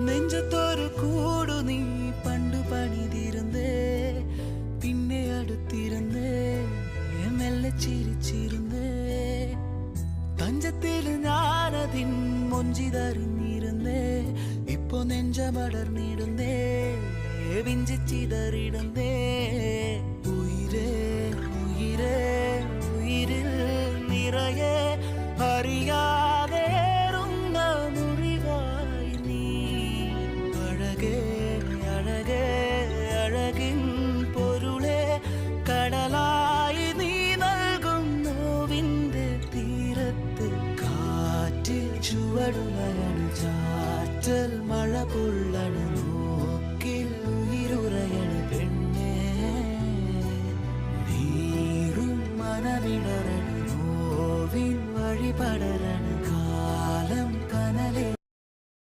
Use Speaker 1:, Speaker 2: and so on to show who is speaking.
Speaker 1: നെഞ്ചത്തൊരു കൂടു നീ പണ്ടു പണിതിരുന്നേ, പിന്നെ അടുത്തിരുന്നേ, മെല്ലെ ചിരിച്ചിരുന്നേ. തഞ്ചത്തിൽ ഞാനതിൻ മൊഞ്ചിതറിഞ്ഞിരുന്നേ, ഇപ്പൊ നെഞ്ചമടർന്നിടുന്നേ, വിഞ്ചിച്ചിതറിടുന്നേ. ഉയിരേ ഉയിരേ ഉയിരിൽ നിറയെ അറിയാതേറുന്ന മുറിവായി നീ. അഴകേ അഴകേ അഴകിൻ പൊരുളെ കടലായി നീ നൽകും നോവിൻ്റെ തീരത്ത്. കാറ്റിൽ ചുവടുലയണ്, ചാറ്റൽ മഴ പൊള്ളണ്, നോക്കിൽ ഉയിരുറയണ് പെണ്ണേ. നീറും മനവിടരണം, നോവിൻ വഴി പടരണം.